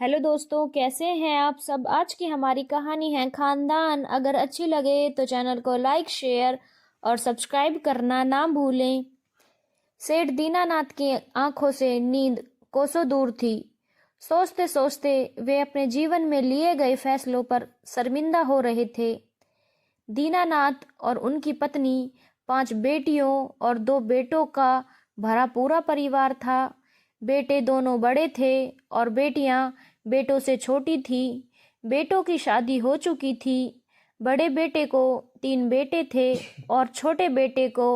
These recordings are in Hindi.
हेलो दोस्तों, कैसे हैं आप सब। आज की हमारी कहानी है खानदान। अगर अच्छी लगे तो चैनल को लाइक, शेयर और सब्सक्राइब करना ना भूलें। सेठ दीनानाथ की आंखों से नींद कोसों दूर थी। सोचते सोचते वे अपने जीवन में लिए गए फैसलों पर शर्मिंदा हो रहे थे। दीनानाथ और उनकी पत्नी, 5 बेटियों और 2 बेटों का भरा पूरा परिवार था। बेटे दोनों बड़े थे और बेटियां बेटों से छोटी थी। बेटों की शादी हो चुकी थी। बड़े बेटे को 3 बेटे थे और छोटे बेटे को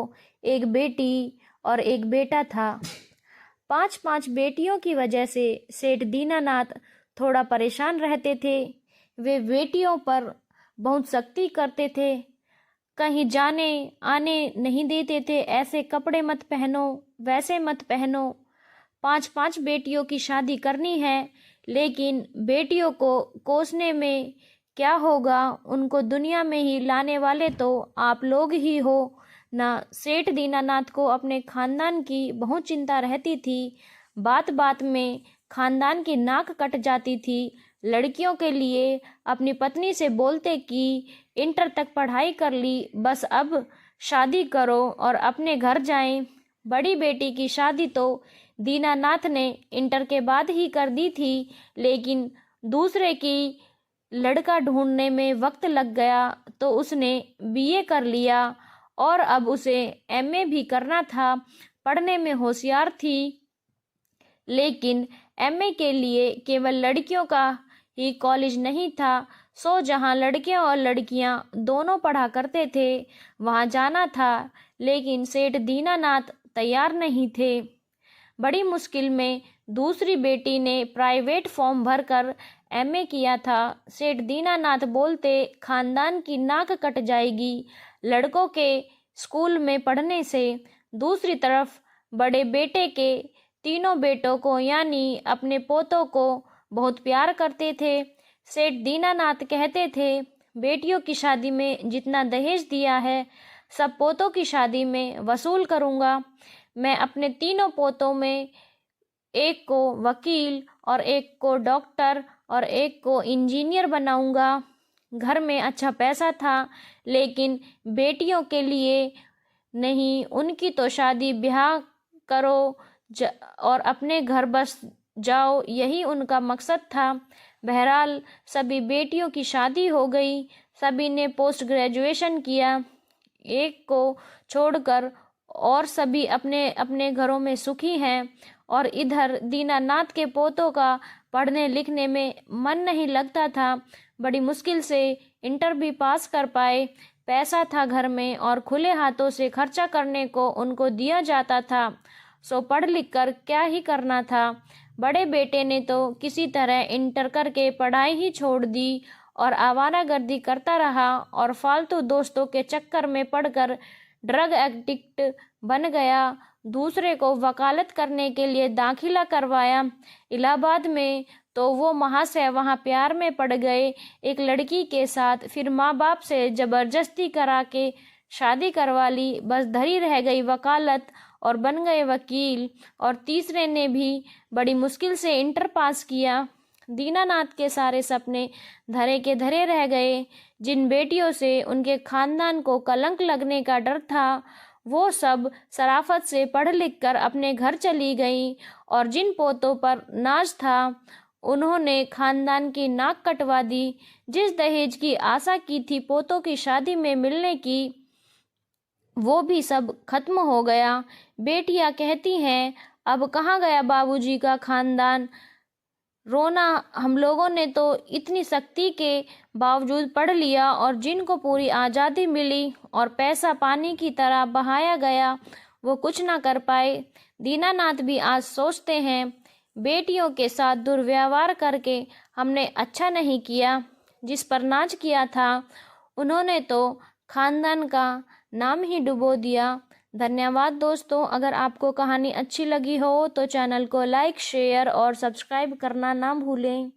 1 बेटी और 1 बेटा था। 5-5 बेटियों की वजह से सेठ दीनानाथ थोड़ा परेशान रहते थे। वे बेटियों पर बहुत सख्ती करते थे। कहीं जाने आने नहीं देते थे। ऐसे कपड़े मत पहनो, वैसे मत पहनो। 5-5 बेटियों की शादी करनी है, लेकिन बेटियों को कोसने में क्या होगा, उनको दुनिया में ही लाने वाले तो आप लोग ही हो ना। सेठ दीनानाथ को अपने खानदान की बहुत चिंता रहती थी। बात बात में खानदान की नाक कट जाती थी। लड़कियों के लिए अपनी पत्नी से बोलते कि इंटर तक पढ़ाई कर ली, बस अब शादी करो और अपने घर जाएं। बड़ी बेटी की शादी तो दीनानाथ ने इंटर के बाद ही कर दी थी, लेकिन दूसरे की लड़का ढूंढने में वक्त लग गया तो उसने बीए कर लिया और अब उसे एमए भी करना था। पढ़ने में होशियार थी, लेकिन एमए के लिए केवल लड़कियों का ही कॉलेज नहीं था। सो जहां लड़के और लड़कियां दोनों पढ़ा करते थे वहां जाना था, लेकिन सेठ दीनानाथ तैयार नहीं थे। बड़ी मुश्किल में दूसरी बेटी ने प्राइवेट फॉर्म भरकर एमए किया था। सेठ दीनानाथ बोलते खानदान की नाक कट जाएगी लड़कों के स्कूल में पढ़ने से। दूसरी तरफ बड़े बेटे के तीनों बेटों को यानी अपने पोतों को बहुत प्यार करते थे। सेठ दीनानाथ कहते थे, बेटियों की शादी में जितना दहेज दिया है सब पोतों की शादी में वसूल करूंगा। मैं अपने तीनों पोतों में एक को वकील और एक को डॉक्टर और एक को इंजीनियर बनाऊंगा। घर में अच्छा पैसा था, लेकिन बेटियों के लिए नहीं। उनकी तो शादी ब्याह करो और अपने घर बस जाओ, यही उनका मकसद था। बहरहाल सभी बेटियों की शादी हो गई। सभी ने पोस्ट ग्रेजुएशन किया, एक को छोड़कर, और सभी अपने अपने घरों में सुखी हैं। और इधर दीनानाथ के पोतों का पढ़ने लिखने में मन नहीं लगता था। बड़ी मुश्किल से इंटर भी पास कर पाए। पैसा था घर में और खुले हाथों से खर्चा करने को उनको दिया जाता था, सो पढ़ लिख कर क्या ही करना था। बड़े बेटे ने तो किसी तरह इंटर करके पढ़ाई ही छोड़ दी और आवारागर्दी करता रहा और फालतू दोस्तों के चक्कर में पड़कर ड्रग एडिक्ट बन गया। दूसरे को वकालत करने के लिए दाखिला करवाया इलाहाबाद में, तो वो महाशय वहाँ प्यार में पड़ गए एक लड़की के साथ। फिर माँ बाप से जबरदस्ती करा के शादी करवा ली। बस धरी रह गई वकालत और बन गए वकील। और तीसरे ने भी बड़ी मुश्किल से इंटर पास किया। दीनानाथ के सारे सपने धरे के धरे रह गए। जिन बेटियों से उनके खानदान को कलंक लगने का डर था, वो सब शराफत से पढ़ लिख कर अपने घर चली गईं। और जिन पोतों पर नाज था, उन्होंने खानदान की नाक कटवा दी। जिस दहेज की आशा की थी पोतों की शादी में मिलने की, वो भी सब खत्म हो गया। बेटियां कहती हैं, अब कहाँ गया बाबूजी का खानदान। रोना, हम लोगों ने तो इतनी सख्ती के बावजूद पढ़ लिया और जिनको पूरी आज़ादी मिली और पैसा पानी की तरह बहाया गया, वो कुछ ना कर पाए। दीनानाथ भी आज सोचते हैं, बेटियों के साथ दुर्व्यवहार करके हमने अच्छा नहीं किया। जिस पर नाज किया था, उन्होंने तो खानदान का नाम ही डुबो दिया। धन्यवाद दोस्तों। अगर आपको कहानी अच्छी लगी हो तो चैनल को लाइक, शेयर और सब्सक्राइब करना ना भूलें।